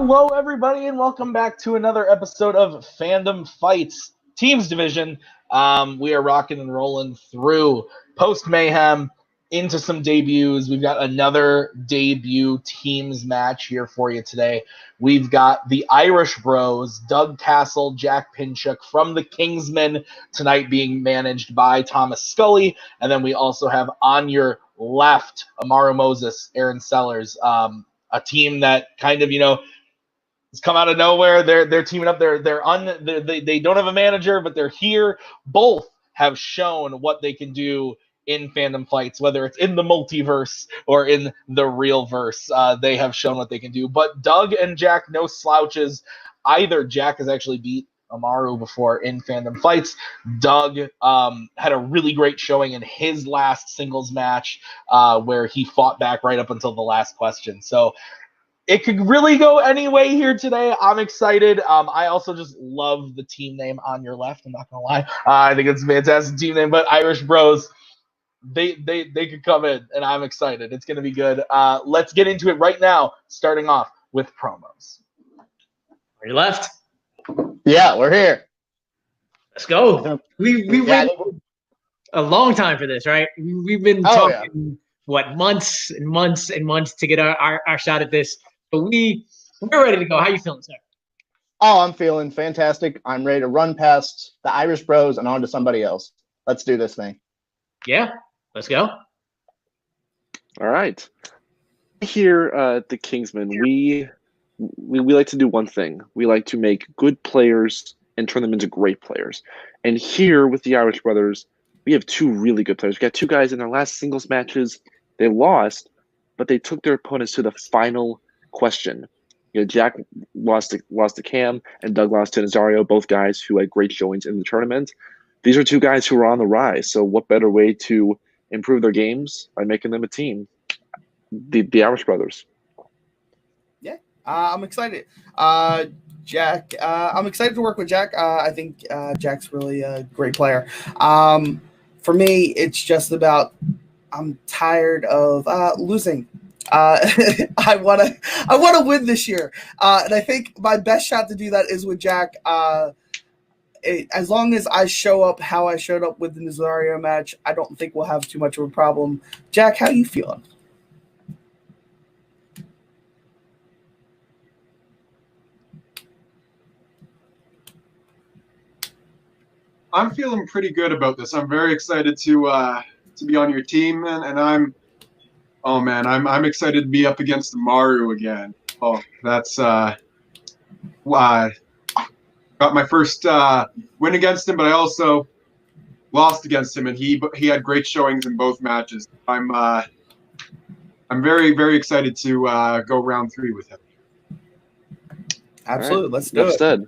Hello, everybody, and welcome back to another episode of Fandom Fights Teams Division. We are rocking and rolling through post-mayhem into some debuts. We've got another debut teams match here for you today. We've got the Irish Bros, Doug Castle, Jack Pinchuk from the Kingsmen, tonight being managed by Thomas Scully. And then we also have on your left, Amaru Moses, Aaron Sellers, a team that kind of, has come out of nowhere. They're teaming up. They don't have a manager, but they're here. Both have shown what they can do in fandom fights, whether it's in the multiverse or in the real verse. They have shown what they can do. But Doug and Jack, no slouches. Either Jack has actually beat Amaru before in fandom fights. Doug had a really great showing in his last singles match where he fought back right up until the last question. So it could really go any way here today. I'm excited. I also just love the team name on your left. I'm not going to lie. I think it's a fantastic team name, but Irish Bros, they could come in, and I'm excited. It's going to be good. Let's get into it right now, starting off with promos. Are you left? Yeah, we're here. Let's go. We waited a long time for this, right? We've been talking, months and months and months to get our shot at this. But we're ready to go. How you feeling, sir? Oh, I'm feeling fantastic. I'm ready to run past the Irish Bros and on to somebody else. Let's do this thing. Yeah, let's go. All right. Here at the Kingsmen, we like to do one thing. We like to make good players and turn them into great players. And here with the Irish Brothers, we have two really good players. We got two guys in their last singles matches. They lost, but they took their opponents to the final question. Jack lost to Cam and Doug lost to Nazario, both guys who had great showings in the tournament. These are two guys who are on the rise. So what better way to improve their games by making them a team? The Irish Brothers. Yeah, I'm excited. Jack, I'm excited to work with Jack. I think Jack's really a great player. For me, it's just about I'm tired of losing. I want to win this year, and I think my best shot to do that is with Jack. As long as I show up how I showed up with the Nazario match, I don't think we'll have too much of a problem. Jack, how you feeling? I'm feeling pretty good about this. I'm very excited to be on your team, and I'm excited to be up against Amaru again. Oh, that's got my first win against him, but I also lost against him, and he had great showings in both matches. I'm very, very excited to go round 3 with him. Absolutely, right. Let's do it. Said.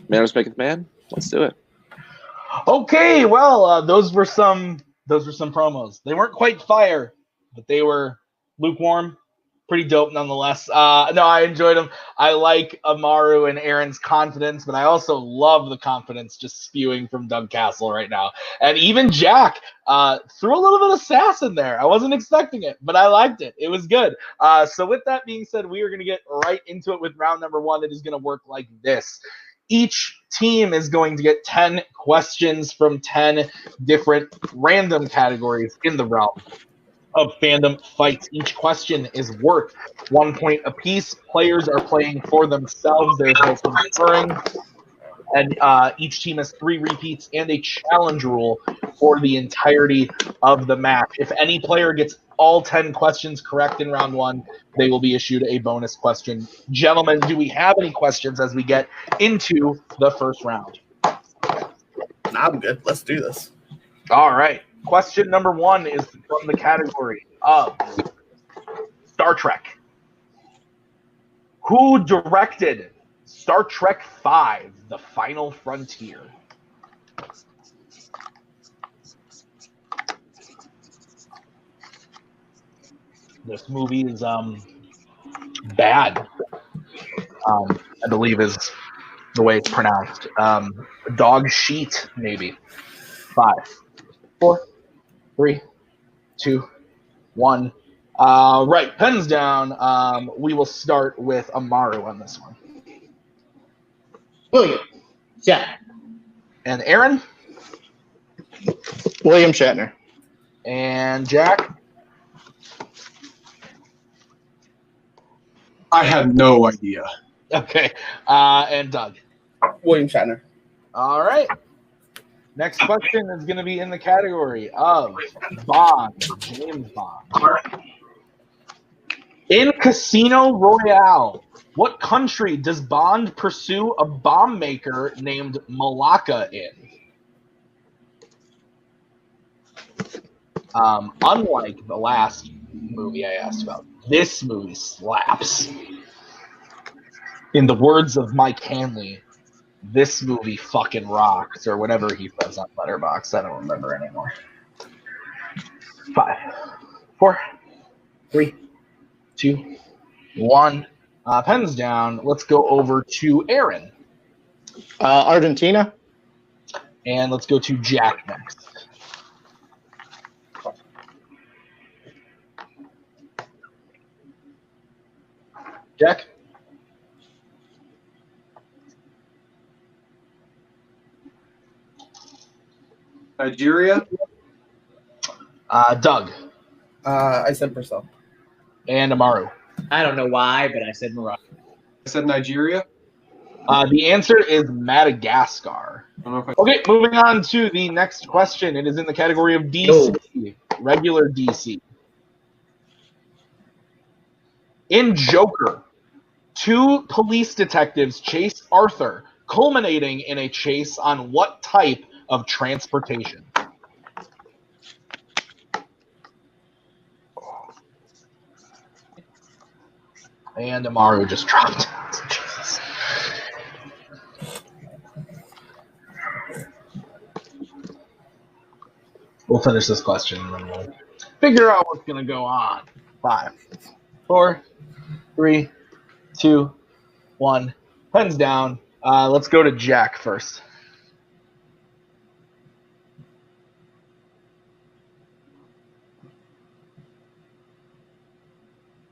Manners maketh man. Let's do it. Okay, well, those were some promos. They weren't quite fire, but they were lukewarm, pretty dope nonetheless. No, I enjoyed them. I like Amaru and Aaron's confidence, but I also love the confidence just spewing from Doug Castle right now. And even Jack threw a little bit of sass in there. I wasn't expecting it, but I liked it. It was good. So with that being said, we are going to get right into it with round number 1. It is going to work like this. Each team is going to get 10 questions from 10 different random categories in the realm of fandom fights. Each question is worth 1 point apiece. Players are playing for themselves. There's no conferring. And each team has 3 repeats and a challenge rule for the entirety of the match. If any player gets all 10 questions correct in round 1, they will be issued a bonus question. Gentlemen, do we have any questions as we get into the first round? I'm good. Let's do this. All right. Question number 1 is from the category of Star Trek. Who directed Star Trek V, The Final Frontier? This movie is bad, I believe is the way it's pronounced. Dog sheet, maybe. 5, 4, 3, 2, 1. Right, pens down. We will start with Amaru on this one. William. Jack. And Aaron? William Shatner. And Jack? I had no idea. Okay. And Doug? William Shatner. All right. Next question is going to be in the category of Bond, James Bond. In Casino Royale, what country does Bond pursue a bomb maker named Malacca in? Unlike the last movie I asked about, this movie slaps. In the words of Mike Hanley, this movie fucking rocks, or whatever he says on Letterboxd. I don't remember anymore. 5, 4, 3, 2, 1. Pens down. Let's go over to Aaron. Argentina. And let's go to Jack next. Jack? Nigeria? Doug. I said Brazil. And Amaru. I don't know why, but I said Morocco. I said Nigeria. The answer is Madagascar. Okay, moving on to the next question. It is in the category of DC, regular DC. In Joker, 2 police detectives chase Arthur, culminating in a chase on what type of transportation? And Amaru just dropped. Jesus. We'll finish this question and then we'll figure out what's going to go on. 5, 4, 3, 2, 1. Pens down. Let's go to Jack first.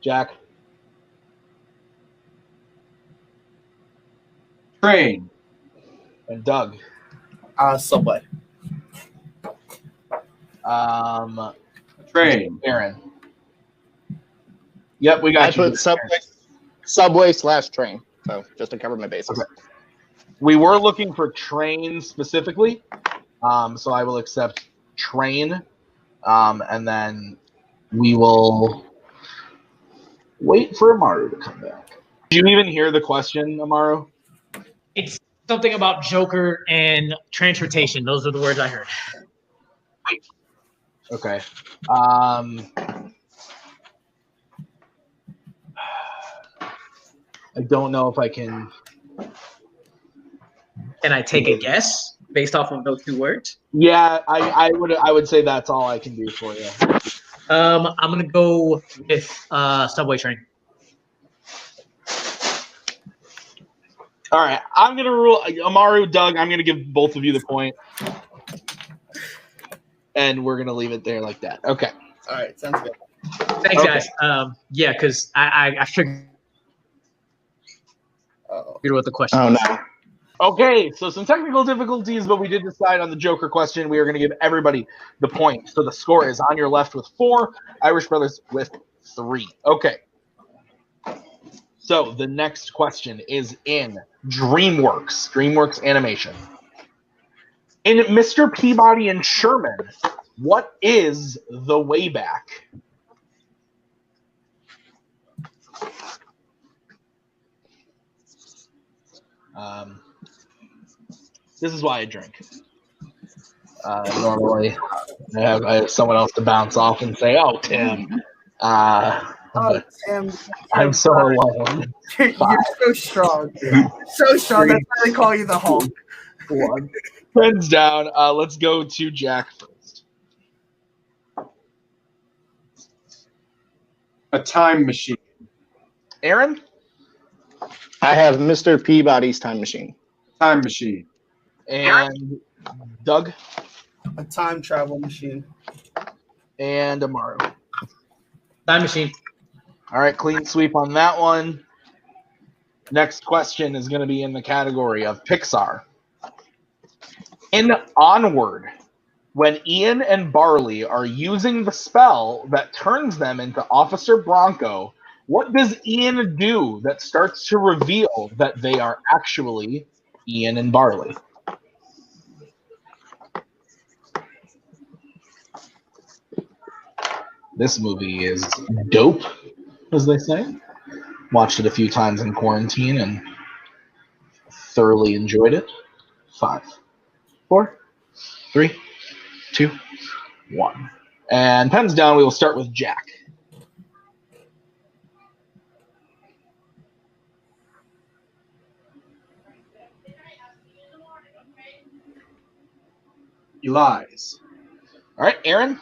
Jack. Train. And Doug. Subway. Train. Aaron. Yep, we got I put subway/train. So just to cover my bases. Okay. We were looking for train specifically, so I will accept train, and then we will wait for Amaru to come back. Did you even hear the question, Amaru? It's something about Joker and transportation. Those are the words I heard. Okay. I don't know if I can. Can I take a guess based off of those 2 words? Yeah, I would say that's all I can do for you. I'm gonna go with subway train. All right, I'm gonna rule Amaru, Doug. I'm gonna give both of you the point, and we're gonna leave it there like that. Okay. All right, sounds good. Thanks, guys. Yeah, because I figured what the question was. No. Okay, so some technical difficulties, but we did decide on the Joker question. We are going to give everybody the point. So the score is on your left with 4, Irish Brothers with 3. Okay. So the next question is in DreamWorks Animation. In Mr. Peabody and Sherman, what is the Wayback? This is why I drink. Normally, I have someone else to bounce off and say, "Oh, Tim." Tim, I'm so alone. You're so strong. So strong. That's why they call you the Hulk. 1. Pens down. Let's go to Jack first. A time machine. Aaron? I have Mr. Peabody's Time Machine. Time machine. And Doug? A time travel machine. And Amaru. Time machine. All right, clean sweep on that one. Next question is going to be in the category of Pixar. In Onward, when Ian and Barley are using the spell that turns them into Officer Bronco, what does Ian do that starts to reveal that they are actually Ian and Barley? This movie is dope, as they say. Watched it a few times in quarantine and thoroughly enjoyed it. 5, 4, 3, 2, 1. And pens down, we will start with Jack. He lies. All right, Aaron.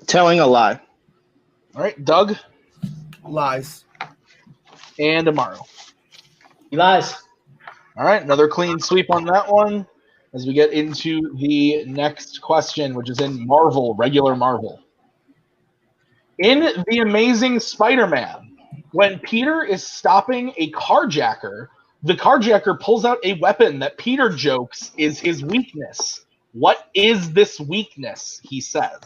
Telling a lie. All right, Doug. Lies. And Amaru. He lies. All right, another clean sweep on that one as we get into the next question, which is in Marvel, regular Marvel. In The Amazing Spider-Man, when Peter is stopping a carjacker, the carjacker pulls out a weapon that Peter jokes is his weakness. What is this weakness, he says?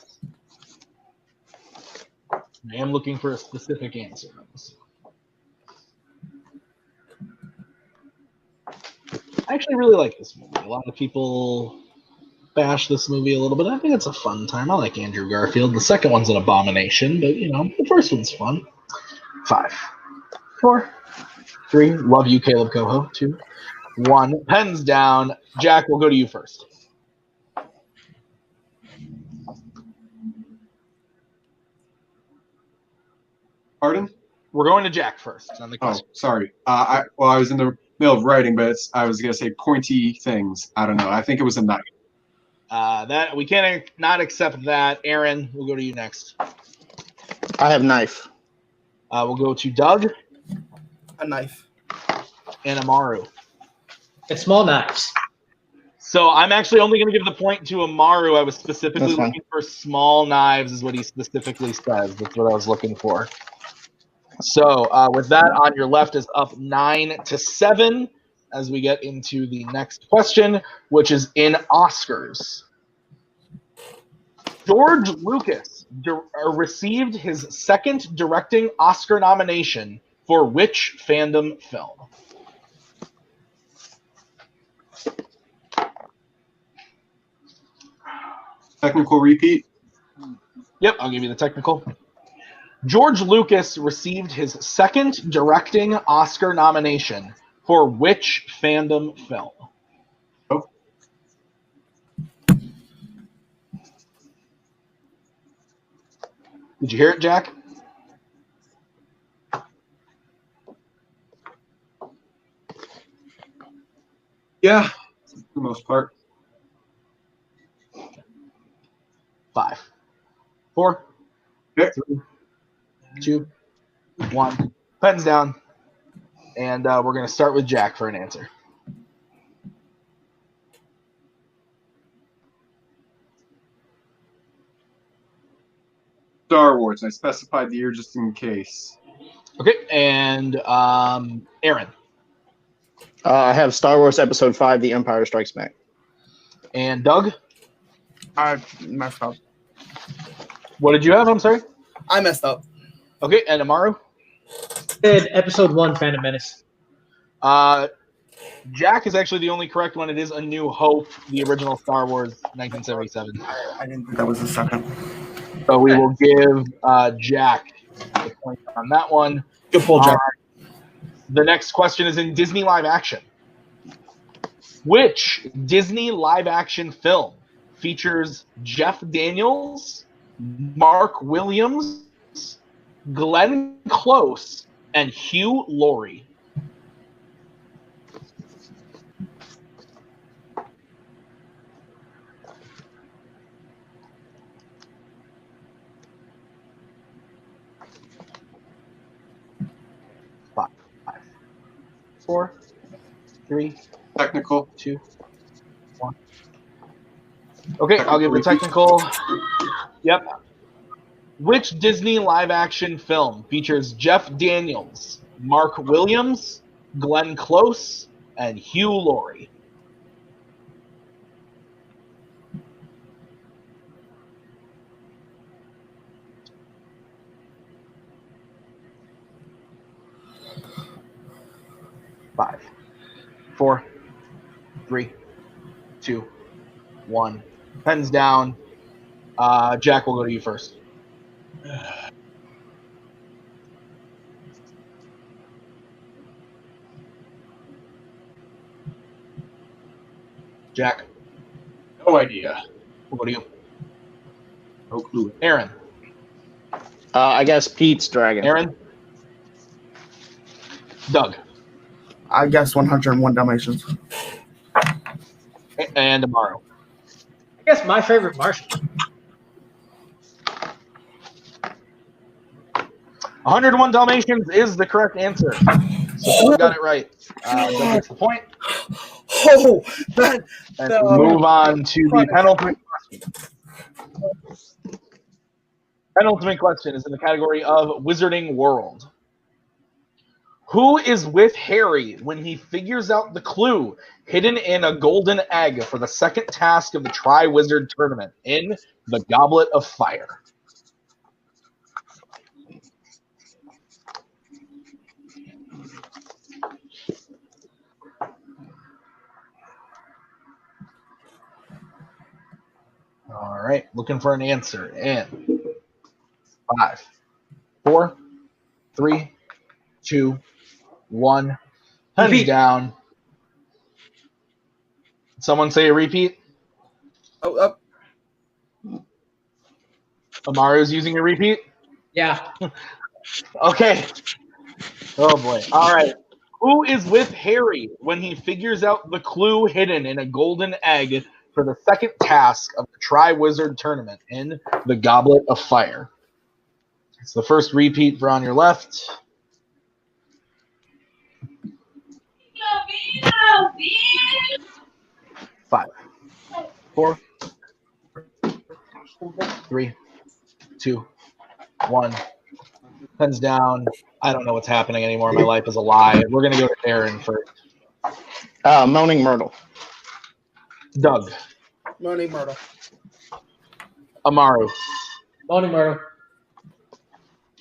I am looking for a specific answer. I actually really like this movie. A lot of people bash this movie a little bit. I think it's a fun time. I like Andrew Garfield. The second one's an abomination, but the first one's fun. 5, 4, 3. Love you, Caleb Coho. 2, 1. Pens down. Jack, we'll go to you first. Pardon? We're going to Jack first on the question. Oh, sorry. I was in the middle of writing, but I was going to say pointy things. I don't know. I think it was a knife. That we can't not accept that. Aaron, we'll go to you next. I have knife. We'll go to Doug. A knife. And Amaru. It's small knives. So I'm actually only going to give the point to Amaru. I was specifically That's fine. looking for small knives is what he specifically says. That's what I was looking for. So with that, on your left is up 9-7 as we get into the next question, which is in Oscars. George Lucas received his second directing Oscar nomination for which Fandom film? Technical repeat? Yep, I'll give you the technical. George Lucas received his second directing Oscar nomination for which Fandom film? Oh. Did you hear it, Jack? Yeah, for the most part. 5, 4, Okay. 3, 2, 1. Pens down. And we're going to start with Jack for an answer. Star Wars. I specified the year just in case. Okay, and Aaron. I have Star Wars Episode 5, The Empire Strikes Back. And Doug? I messed up. What did you have? I'm sorry? I messed up. Okay, and Amaru? Did Episode 1, Phantom Menace. Jack is actually the only correct one. It is A New Hope, the original Star Wars, 1977. I didn't think that was the second. So we will give Jack the point on that one. Good pull, Jack. The next question is in Disney live action. Which Disney live action film features Jeff Daniels, Mark Williams, Glenn Close, and Hugh Laurie? Five, 4, 3, Technical. 2, 1. Okay, I'll give the technical. Yep. Which Disney live-action film features Jeff Daniels, Mark Williams, Glenn Close, and Hugh Laurie. Five, 4, 3, 2, 1. Pens down. Jack, we'll go to you first. Jack. No idea. We'll go to you. No clue. Aaron. I guess Pete's Dragon. Aaron. Doug. I guess 101 Dalmatians. And Amaro. I guess my favorite Martian. 101 Dalmatians is the correct answer. So Doug got it right. Doug gets the point. Oh, that. And we move on to the penultimate question. Penultimate question is in the category of Wizarding World. Who is with Harry when he figures out the clue hidden in a golden egg for the second task of the Tri-Wizard Tournament in the Goblet of Fire? All right, looking for an answer in 5, 4, 3, 2, 1. Hands Repeat. down. Someone say a repeat. Oh, Amaru's using a repeat. Yeah. Okay. Oh boy. All right. Who is with Harry when he figures out the clue hidden in a golden egg for the second task of the Tri-Wizard Tournament in the Goblet of Fire? It's the first repeat for on your left. 5, 4, 3, 2, 1. Pens down. I don't know what's happening anymore. My life is a lie. We're going to go to Aaron first. Moaning Myrtle. Doug. Moaning Myrtle. Amaru. Moaning Myrtle.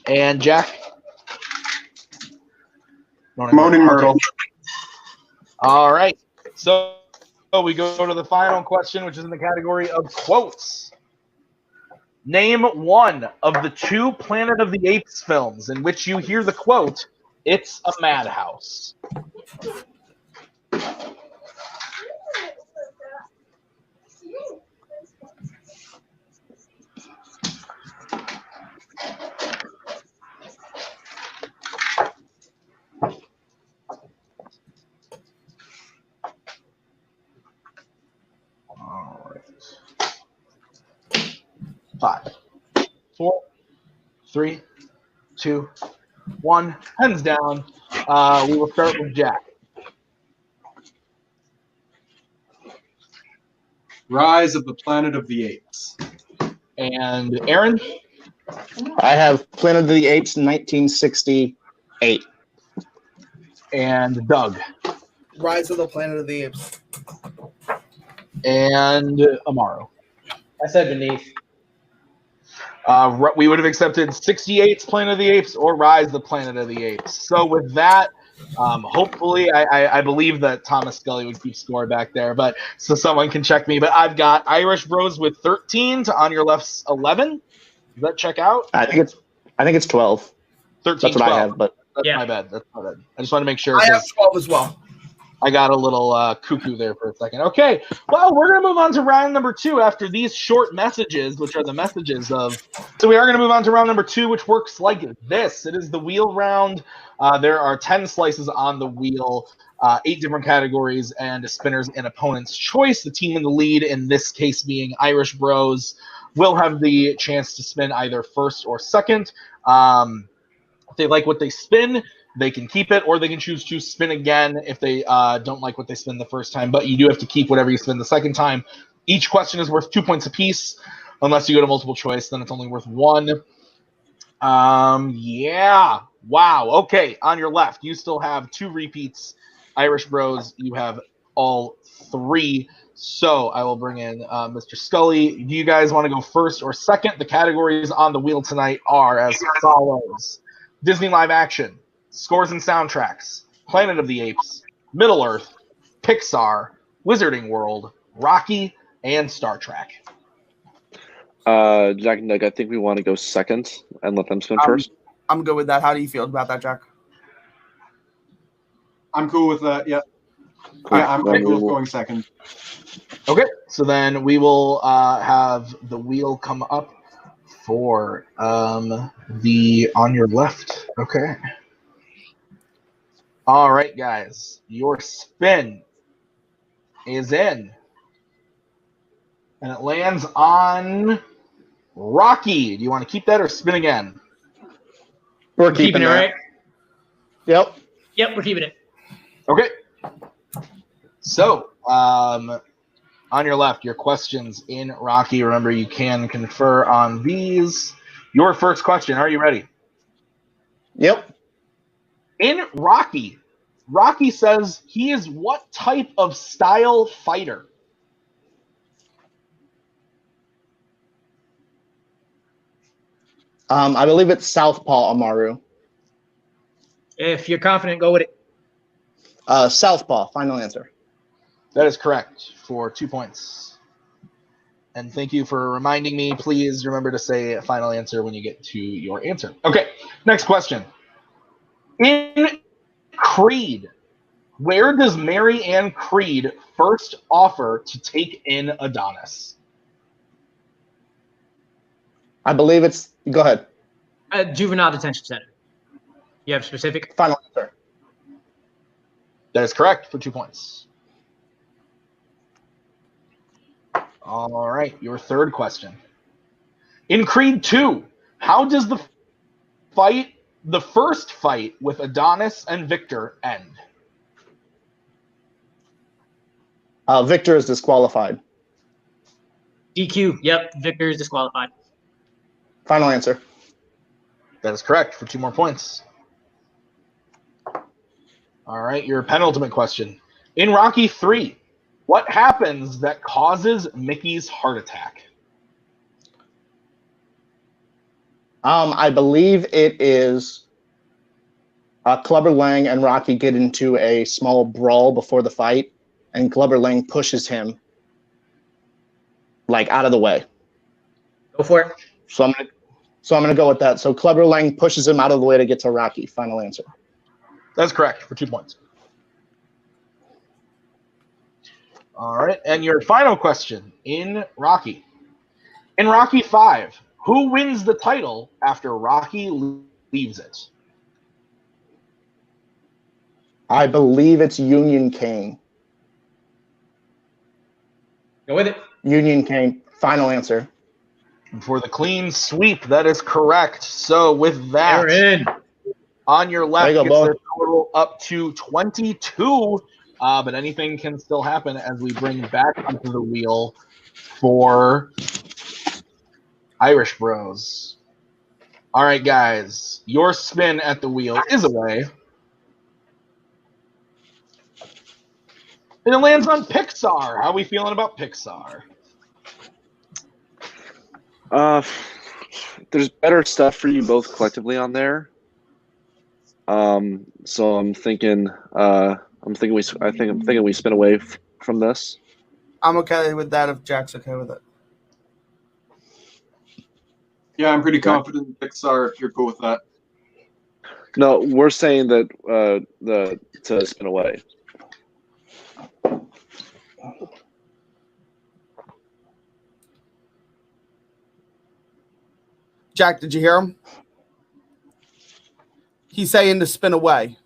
And Jack. Moaning Myrtle. All right. So we go to the final question, which is in the category of quotes. Name one of the 2 Planet of the Apes films in which you hear the quote, "It's a madhouse." All right. 5, 4, 3, 2, 1. Hands down. We will start with Jack. Rise of the Planet of the Apes. And Aaron. I have Planet of the Apes 1968. And Doug. Rise of the Planet of the Apes. And Amaro. I said Beneath. We would have accepted 68's Planet of the Apes or Rise of the Planet of the Apes. So with that, hopefully, I believe that Thomas Scully would keep score back there, but so someone can check me. But I've got Irish Bros with 13 to On Your Left's 11. Does that check out? I think it's 12. 13, That's what 12. I have, but That's Yeah. my bad. That's my bad. I just want to make sure. I have 'cause 12 as well. I got a little cuckoo there for a second. Okay, well, we're going to move on to round number 2 after these short messages, which are the messages of... So we are going to move on to round number 2, which works like this. It is the wheel round. There are 10 slices on the wheel, 8 different categories, and a spinner's and opponent's choice. The team in the lead, in this case being Irish Bros, will have the chance to spin either first or second. If they like what they spin, they can keep it, or they can choose to spin again if they don't like what they spin the first time. But you do have to keep whatever you spin the second time. Each question is worth 2 points apiece. Unless you go to multiple choice, then it's only worth 1. Yeah. Wow. Okay. On your left, you still have 2 repeats. Irish Bros, you have all 3. So I will bring in Mr. Scully. Do you guys want to go first or second? The categories on the wheel tonight are as follows: Disney live action, scores and soundtracks, Planet of the Apes, Middle Earth, Pixar, Wizarding World, Rocky, and Star Trek. Jack and Doug, I think we want to go second and let them spin first. I'm good with that. How do you feel about that, Jack? I'm cool with that. Yeah. Cool. Yeah, I'm cool with going second. Okay, so then we will have the wheel come up for the on your left. Okay. All right, guys, your spin is in, and it lands on Rocky. Do you want to keep that or spin again? We're Keeping it, that. right? Yep. Yep, we're keeping it. Okay. So, on your left, your questions in Rocky. Remember, you can confer on these. Your first question. Are you ready? Yep. In Rocky, Rocky says he is what type of style fighter? I believe it's Southpaw Amaru. If you're confident, go with it. Southpaw. Final answer. That is correct for 2 points. And thank you for reminding me. Please remember to say a final answer when you get to your answer. Okay, next question. In Creed, where does Mary Ann Creed first offer to take in Adonis? I believe it's. Go ahead. Juvenile detention center. You have specific? Final answer. That is correct for 2 points. All right, your third question. In Creed 2, how does the first fight with Adonis and Victor end? Victor is disqualified. DQ. Yep, Victor is disqualified. Final answer. That is correct for 2 more points. All right, your penultimate question. In Rocky 3, what happens that causes Mickey's heart attack? I believe it is Clubber Lang and Rocky get into a small brawl before the fight, and Clubber Lang pushes him out of the way. Go for it. So I'm gonna go with that. So Clubber Lang pushes him out of the way to get to Rocky. Final answer. That's correct for 2 points. All right, and your final question in Rocky. In Rocky 5, who wins the title after Rocky leaves it? I believe it's Union Kane. Go with it. Union Kane. Final answer. And for the clean sweep, that is correct. So with that, They're in. on your left, There you go, gets boy. their total up to 22. But anything can still happen as we bring back onto the wheel for Irish Bros. All right, guys, your spin at the wheel is away. And it lands on Pixar. How are we feeling about Pixar? There's better stuff for you both collectively on there. So I'm thinking we spin away from this. I'm okay with that if Jack's okay with it. Yeah, I'm pretty confident in Pixar if you're cool with that. No, we're saying that to spin away. Jack, did you hear him? He's saying to spin away.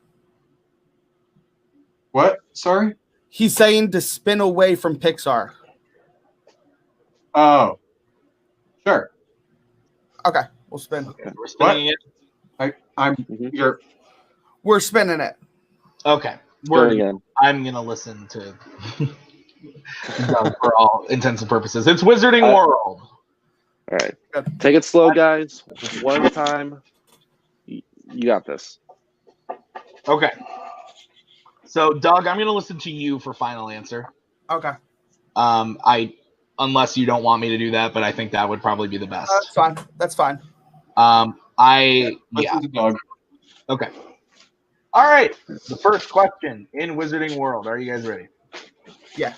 What? Sorry? He's saying to spin away from Pixar. Oh. Sure. Okay, we'll spin. Okay, we're spinning it. You're We're spinning it. Okay. I'm going to listen to Doug for all intents and purposes. It's Wizarding World. All right. Take it slow, guys. One at a time. You got this. Okay. So, Doug, I'm going to listen to you for final answer. Okay. Unless you don't want me to do that, but I think that would probably be the best. That's fine. That's fine. Yeah. To Doug. Okay. All right. The first question in Wizarding World. Are you guys ready? Yeah.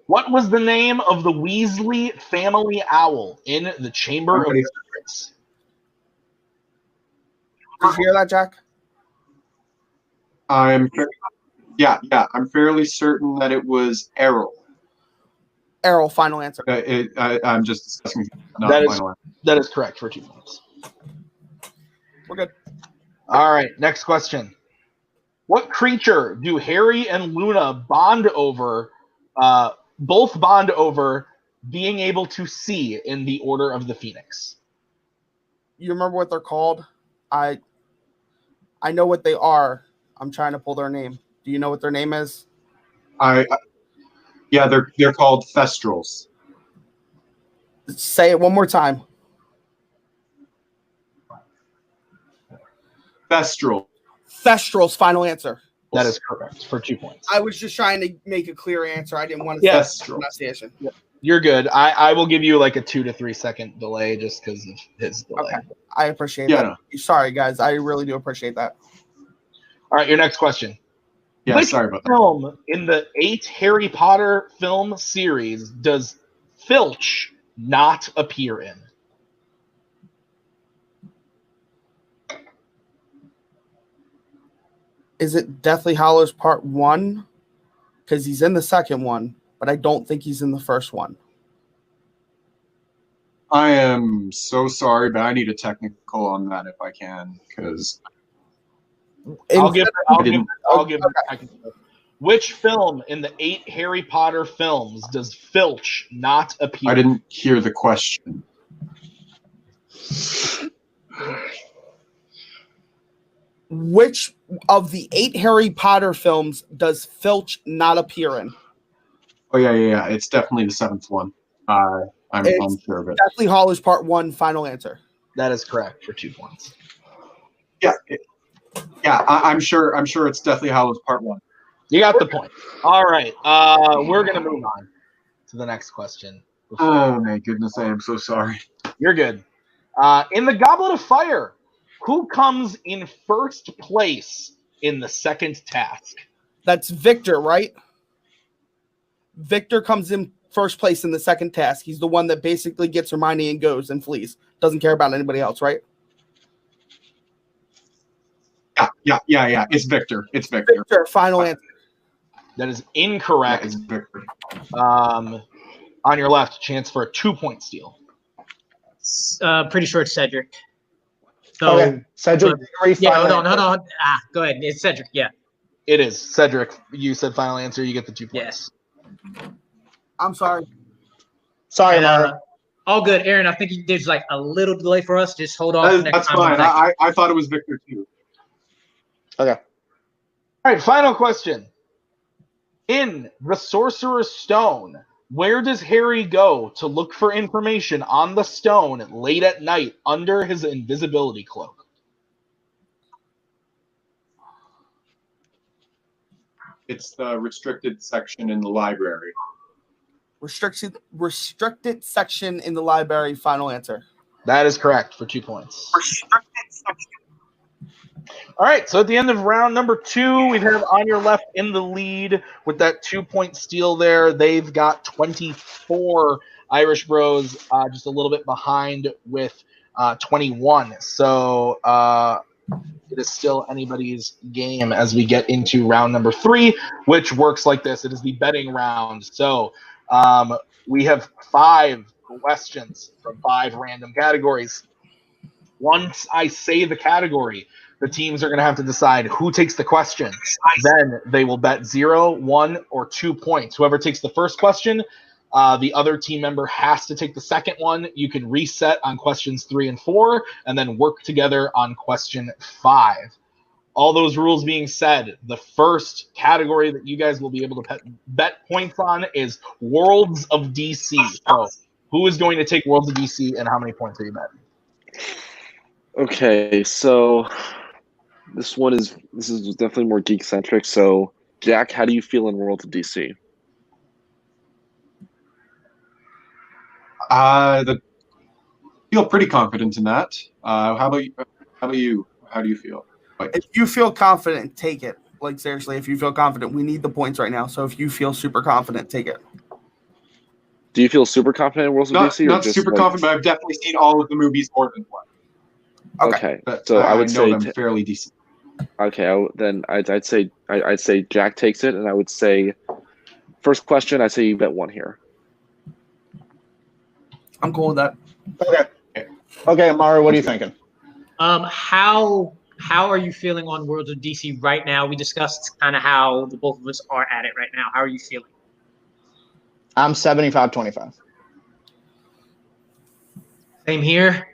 What was the name of the Weasley family owl in the Chamber of Secrets? Did you hear that, Jack? I'm fairly certain that it was Errol. Errol, final answer. I'm just discussing. That is correct for 2 points. We're good. All right, next question. What creature do Harry and Luna bond over? Both bond over being able to see in the Order of the Phoenix. You remember what they're called? I know what they are. I'm trying to pull their name. Do you know what their name is? Yeah, they're called Thestrals. Say it one more time. Thestral. Thestrals, final answer. That is correct for 2 points. I was just trying to make a clear answer. I didn't want to say pronunciation. You're good. I will give you like a 2 to 3 second delay just because of his delay. Okay. I appreciate that. No. Sorry, guys. I really do appreciate that. All right, your next question. Yeah, Which sorry about that. film in the 8 Harry Potter film series does Filch not appear in? Is it Deathly Hallows Part 1? Because he's in the second one, but I don't think he's in the first one. I am so sorry, but I need a technical on that if I can, because I'll give technical. Which film in the 8 Harry Potter films does Filch not appear? I didn't hear the question. Which of the 8 Harry Potter films does Filch not appear in? Oh, yeah. It's definitely the 7th one. I'm sure of it. Deathly Hallows Part 1, final answer. That is correct for 2 points. Yeah. I'm sure it's Deathly Hallows Part 1. You got the point. All right. We're going to move on to the next question. Oh, my goodness. I am so sorry. You're good. In the Goblet of Fire, who comes in first place in the second task? That's Victor, right? Victor comes in first place in the second task. He's the one that basically gets Hermione and goes and flees. Doesn't care about anybody else, right? Yeah. It's Victor. Victor, final answer. That is incorrect. Yeah, it's Victor. On your left, chance for a 2-point steal. Pretty sure it's Cedric. So, okay, Cedric. Hold on. Go ahead. It's Cedric. Yeah. It is Cedric. You said final answer. You get the 2 points. Yes. I'm sorry. Sorry, Lara. All good, Aaron. I think there's like a little delay for us. Just hold on. That's fine. I thought it was Victor too. Okay. All right. Final question. In the Sorcerer's Stone, where does Harry go to look for information on the stone late at night under his invisibility cloak? It's the restricted section in the library. Restricted section in the library, final answer. That is correct for 2 points. Restricted section. All right, so at the end of round number 2, we have On Your Left in the lead with that 2-point steal there. They've got 24. Irish Bros just a little bit behind with 21. So it is still anybody's game as we get into round number 3, which works like this. It is the betting round. So we have 5 questions from 5 random categories. Once I say the category, the teams are going to have to decide who takes the question. Then they will bet 0, 1, or 2 points. Whoever takes the first question, the other team member has to take the second one. You can reset on questions 3 and 4, and then work together on question 5. All those rules being said, the first category that you guys will be able to bet points on is Worlds of DC. So who is going to take Worlds of DC, and how many points are you betting? Okay, so this is definitely more geek centric. So, Jack, how do you feel in World of DC? Feel pretty confident in that. How about you? How about you? How do you feel? If you feel confident, take it. Like, seriously, if you feel confident, we need the points right now. So if you feel super confident, take it. Do you feel super confident in World of DC? Not super confident, but I've definitely seen all of the movies more than one. Okay. So I would know say them fairly decent. Okay, then I'd say Jack takes it, and I would say first question. I'd say you bet one here. I'm cool with that. Okay, Amara, what are you thinking? How are you feeling on Worlds of DC right now? We discussed kind of how the both of us are at it right now. How are you feeling? I'm 75-25. Same here.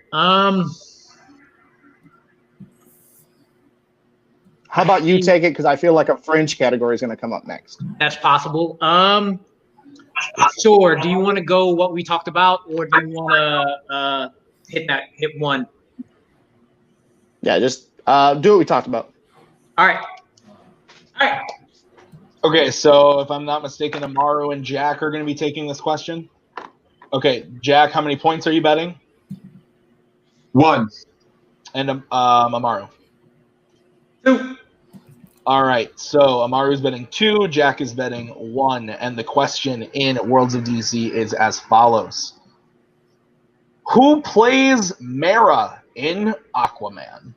How about you take it? Because I feel like a fringe category is going to come up next. That's possible. Sure. Do you want to go what we talked about, or do you want to hit one? Yeah, just do what we talked about. All right. Okay, so if I'm not mistaken, Amaru and Jack are going to be taking this question. Okay, Jack, how many points are you betting? 1. And Amaru? 2. All right, so Amaru is betting 2, Jack is betting 1, and the question in Worlds of DC is as follows. Who plays Mara in Aquaman?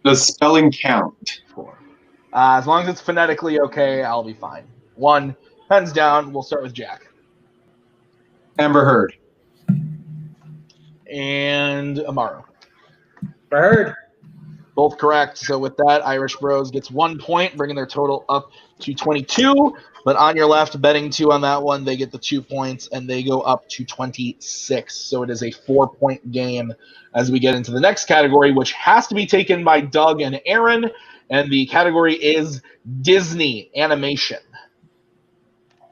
Does spelling count? As long as it's phonetically okay, I'll be fine. 1, pens down. We'll start with Jack. Amber Heard. And Amaru. Heard. Both correct. So with that, Irish Bros gets 1 point, bringing their total up to 22. But on your left, betting 2 on that one, they get the 2 points, and they go up to 26. So it is a 4-point game as we get into the next category, which has to be taken by Doug and Aaron. And the category is Disney animation.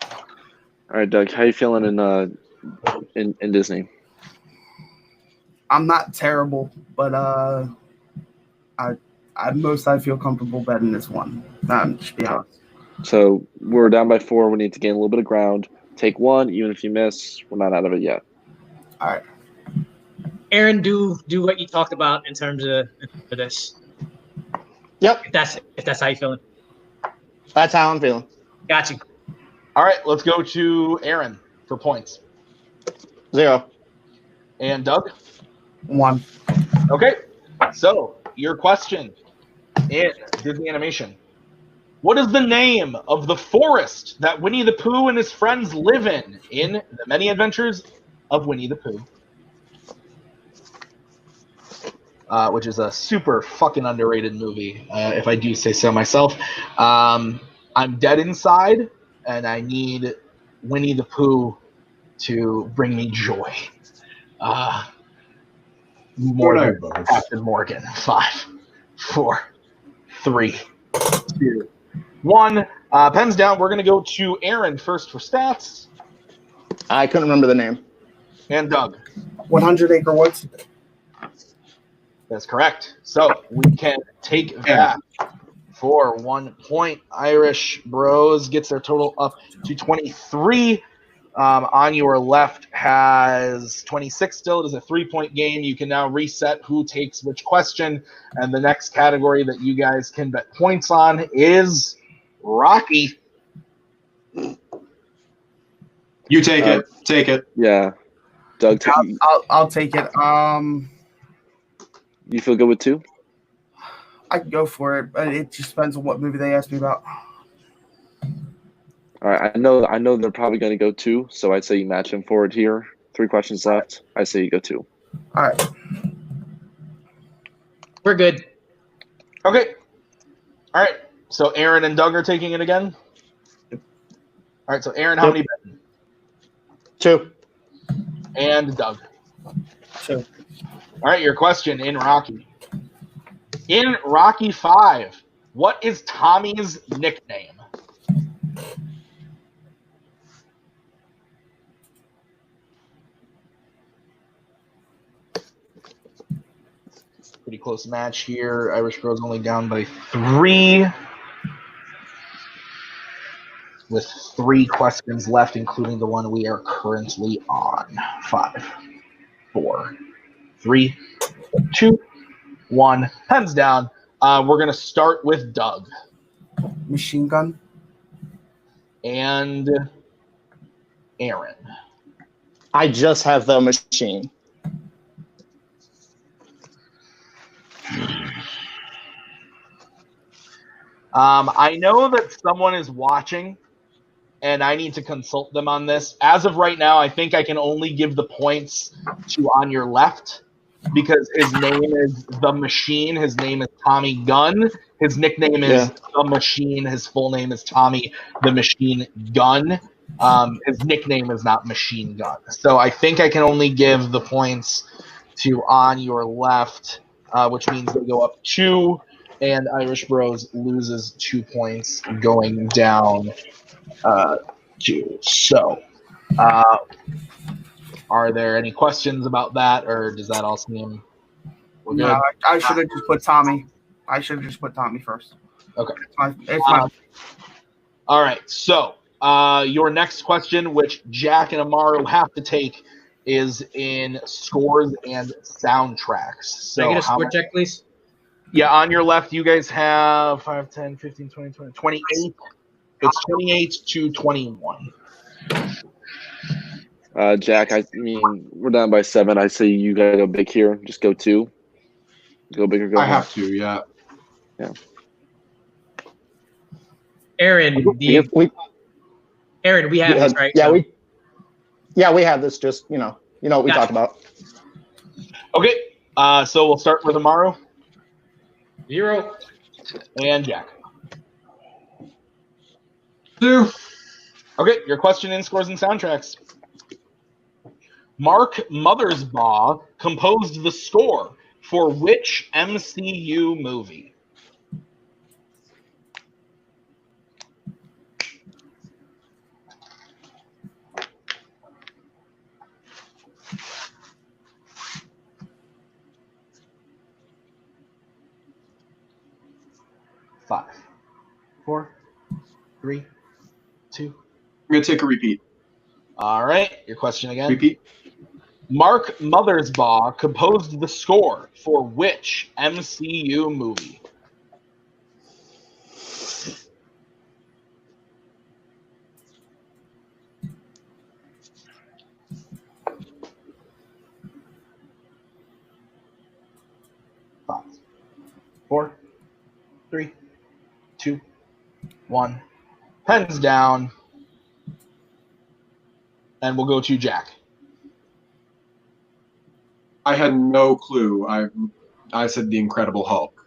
All right, Doug, how you feeling in Disney? I'm not terrible, but I feel comfortable betting this one. Just be honest. So we're down by 4. We need to gain a little bit of ground. Take 1, even if you miss, we're not out of it yet. All right. Aaron, do what you talked about in terms of for this. Yep. If that's how you're feeling. That's how I'm feeling. Got you. All right, let's go to Aaron for points. 0. And Doug? 1. Okay, so your question in Disney animation. What is the name of the forest that Winnie the Pooh and his friends live in The Many Adventures of Winnie the Pooh? Which is a super fucking underrated movie, if I do say so myself. I'm dead inside, and I need Winnie the Pooh to bring me joy. More than Captain Morgan. 5, 4, 3, 2, 1. Pens down. We're going to go to Aaron first for stats. I couldn't remember the name. And Doug. 100 Acre Woods. That's correct. So we can take that for 1 point. Irish Bros gets their total up to 23. On your left has 26 still. It is a 3-point game. You can now reset who takes which question. And the next category that you guys can bet points on is Rocky. You take it. Take it. Yeah. Doug, I'll take it. You feel good with 2? I can go for it, but it just depends on what movie they ask me about. All right, I know they're probably going to go 2, so I'd say you match him forward here. 3 questions left. I say you go 2. All right. We're good. Okay. All right. So Aaron and Doug are taking it again? All right, so Aaron, how many betting? 2. And Doug? 2. All right, your question in Rocky. In Rocky 5, what is Tommy's nickname? Pretty close match here. Irish Bros only down by 3. With 3 questions left, including the one we are currently on. 5, 4, 3, 2, 1. Pens down. We're going to start with Doug. Machine gun. And Aaron. I just have the machine. I know that someone is watching, and I need to consult them on this. As of right now, I think I can only give the points to On Your Left because his name is The Machine. His name is Tommy Gunn. His nickname is The Machine. His full name is Tommy The Machine Gunn. His nickname is not Machine Gun. So I think I can only give the points to On Your Left, which means they go up 2, and Irish Bros loses 2 points going down 2. So are there any questions about that, or does that all seem we're good? No, I should have just put Tommy. I should have just put Tommy first. Okay. It's my all right. So your next question, which Jack and Amaru have to take, is in scores and soundtracks. So Can I get a score check, please? Yeah, On Your Left, you guys have 5, 10, 15, 20, 20, 28. It's 28 to 21. Jack, I mean, we're down by 7. I say you gotta go big here. Just go 2. Go big or go I home. have to, yeah. Yeah. Aaron, Aaron, we have this, right? Yeah, we have this. Just you know what we talked about. Okay, so we'll start with Amaru 0 and Jack. 2. Okay, your question in scores and soundtracks. Mark Mothersbaugh composed the score for which MCU movie? Five, 4, 3, 2. I'm going to take a repeat. All right, your question again. Repeat. Mark Mothersbaugh composed the score for which MCU movie? Five, 4, 3, 2, 1. Pens down. And we'll go to Jack. I had no clue. I said The Incredible Hulk.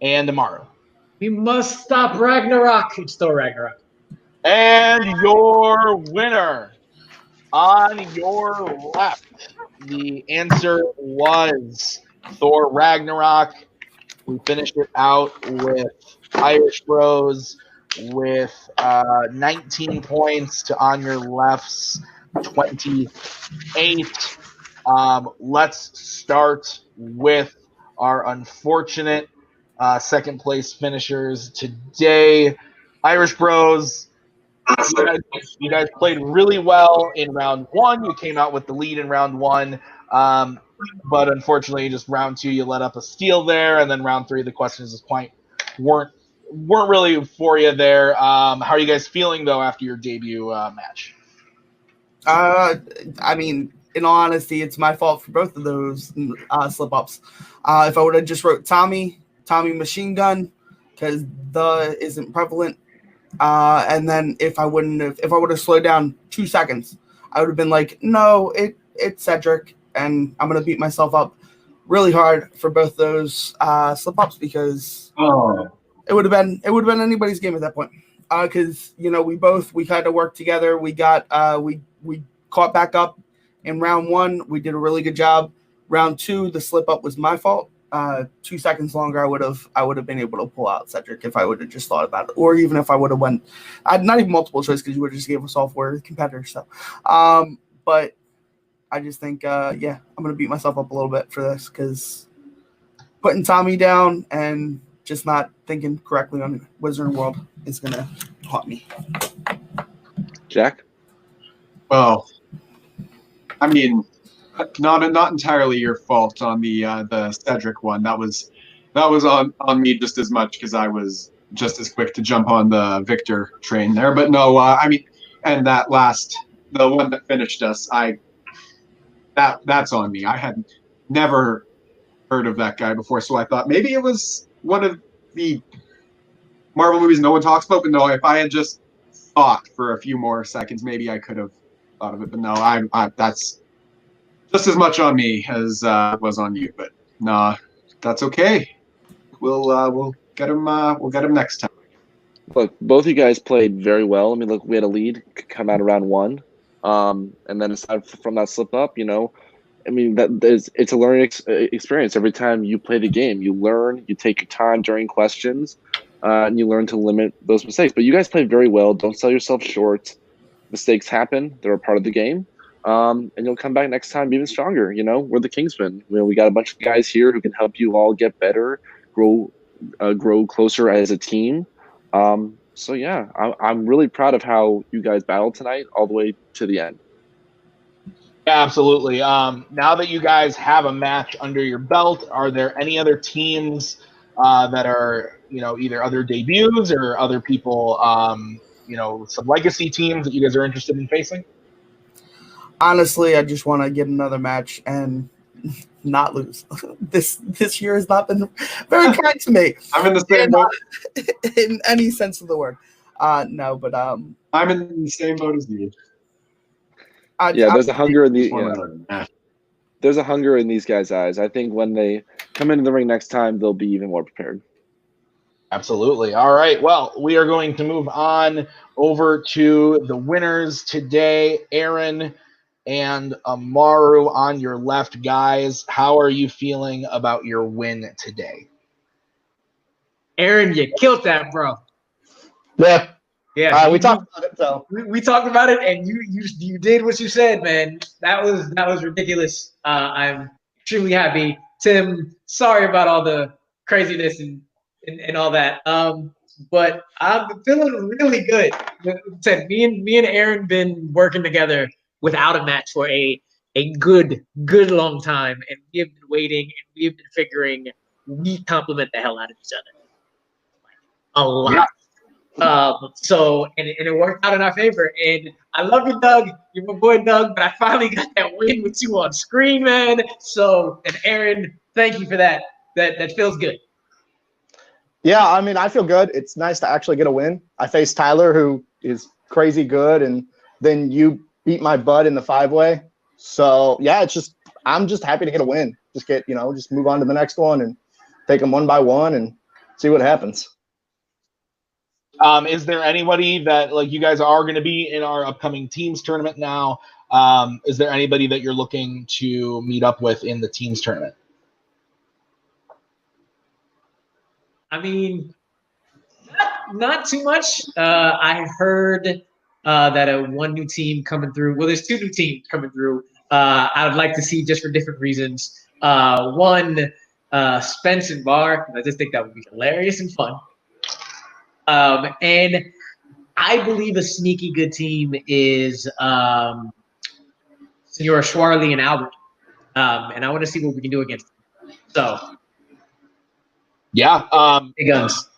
And Amaru. We must stop Ragnarok. It's still Ragnarok. And your winner, On Your Left, the answer was Thor Ragnarok. We finished it out with Irish Bros with 19 points to On Your Left's 28. Let's start with our unfortunate second place finishers today. Irish Bros, you guys played really well in round 1. You came out with the lead in round 1. But unfortunately, just round 2, you let up a steal there. And then round 3, the questions just weren't really for you there. How are you guys feeling, though, after your debut match? I mean, in all honesty, it's my fault for both of those slip-ups. If I would have just wrote Tommy Machine Gun, because the isn't prevalent, and then if I would have slowed down 2 seconds, I would have been like, no, it's Cedric, and I'm gonna beat myself up really hard for both those slip-ups because it would have been anybody's game at that point. Because we kind of worked together. We got we caught back up in round 1. We did a really good job. Round 2, the slip up was my fault. 2 seconds longer, I would have been able to pull out Cedric if I would have just thought about it, or even if I would have went. I'd not even multiple choice because you would have just gave us all 4 competitors. So, but I just think, I'm gonna beat myself up a little bit for this because putting Tommy down and just not thinking correctly on Wizarding World is going to haunt me. Jack? Well, I mean, not entirely your fault on the Cedric one. That was on me just as much because I was just as quick to jump on the Victor train there. But no, I mean, and the one that finished us, that's on me. I had never heard of that guy before, so I thought maybe it was one of the Marvel movies no one talks about. But no, if I had just thought for a few more seconds, maybe I could have thought of it. But no, that's just as much on me as it was on you. But nah, that's okay. We'll get him. We'll get him next time. Look, both you guys played very well. I mean, look, we had a lead come out around 1, and then aside from that slip up, I mean, it's a learning experience. Every time you play the game, you learn, you take your time during questions, and you learn to limit those mistakes. But you guys played very well. Don't sell yourself short. Mistakes happen. They're a part of the game. And you'll come back next time even stronger. We're the Kingsmen. We got a bunch of guys here who can help you all get better, grow closer as a team. So yeah, I'm really proud of how you guys battled tonight all the way to the end. Yeah, absolutely. Now that you guys have a match under your belt, are there any other teams that are, either other debuts or other people, some legacy teams that you guys are interested in facing? Honestly, I just want to get another match and not lose. This year has not been very kind to me. I'm in the same boat. In any sense of the word. No, but I'm in the same boat as you. There's a hunger in there's a hunger in these guys' eyes. I think when they come into the ring next time, they'll be even more prepared. Absolutely. All right. Well, we are going to move on over to the winners today. Aaron and Amaru on your left, guys. How are you feeling about your win today? Aaron, you killed that, bro. Yeah. Yeah. We talked about it, so we talked about it, and you did what you said, man. That was ridiculous. I'm extremely happy. Tim, sorry about all the craziness and all that. But I'm feeling really good. Said me and Aaron been working together without a match for a good long time, and we have been waiting and we have been figuring. We compliment the hell out of each other, a lot. Yeah. So it worked out in our favor. And I love you, Doug. You're my boy, Doug. But I finally got that win with you on screen, man. So, and Aaron, thank you for that. That feels good. Yeah, I mean, I feel good. It's nice to actually get a win. I faced Tyler, who is crazy good, and then you beat my butt in the 5-way. So yeah, I'm just happy to get a win. Just move on to the next one and take them one by one and see what happens. Is there anybody that, like, you guys are going to be in our upcoming teams tournament now? Is there anybody that you're looking to meet up with in the teams tournament? I mean, not too much. I heard that one new team coming through. Well, there's 2 new teams coming through. I would like to see just for different reasons. One, Spence and Bar. I just think that would be hilarious and fun. And I believe a sneaky good team is Senora Schwarley and Albert. And I want to see what we can do against them. So, yeah. Big Guns.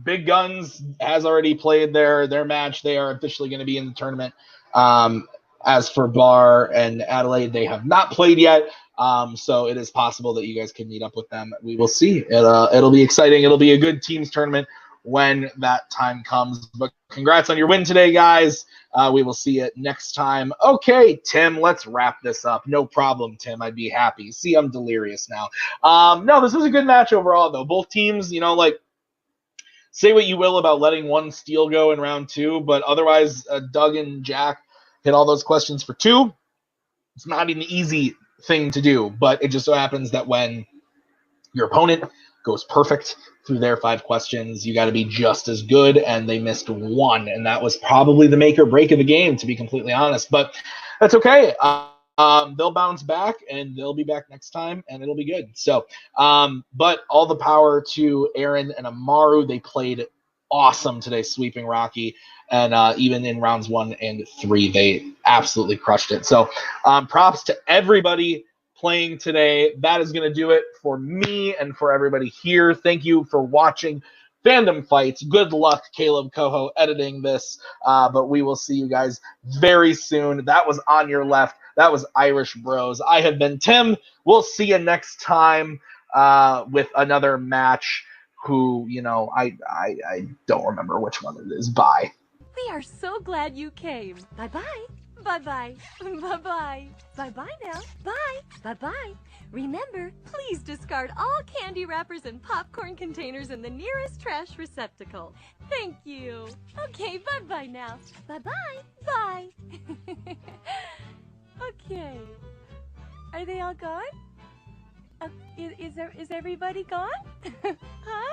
Big Guns has already played their match. They are officially going to be in the tournament. As for Bar and Adelaide, they have not played yet. So it is possible that you guys can meet up with them. We will see. It'll be exciting. It'll be a good teams tournament when that time comes. But congrats on your win today, guys. We will see it next time. Okay, Tim, let's wrap this up. No problem, Tim. I'd be happy. See, I'm delirious now. No, this was a good match overall, though. Both teams, say what you will about letting one steal go in round 2, but otherwise, Doug and Jack hit all those questions for 2. It's not an easy thing to do, but it just so happens that when your opponent goes perfect through their 5 questions, you got to be just as good, and they missed 1, and that was probably the make or break of the game, to be completely honest. But that's okay. they'll bounce back and they'll be back next time and it'll be good. So, but all the power to Aaron and Amaru. They played awesome today, sweeping Rocky. And even in rounds 1 and 3, they absolutely crushed it. So props to everybody playing today. That is going to do it for me and for everybody here. Thank you for watching Fandom Fights. Good luck, Caleb Coho, editing this. But we will see you guys very soon. That was On Your Left. That was Irish Bros. I have been Tim. We'll see you next time with another match. Who, I don't remember which one it is. Bye. We are so glad you came. Bye-bye. Bye-bye. Bye-bye. Bye-bye now. Bye. Bye-bye. Remember, please discard all candy wrappers and popcorn containers in the nearest trash receptacle. Thank you. Okay, bye-bye now. Bye-bye. Bye. Okay. Are they all gone? Is everybody gone? Huh?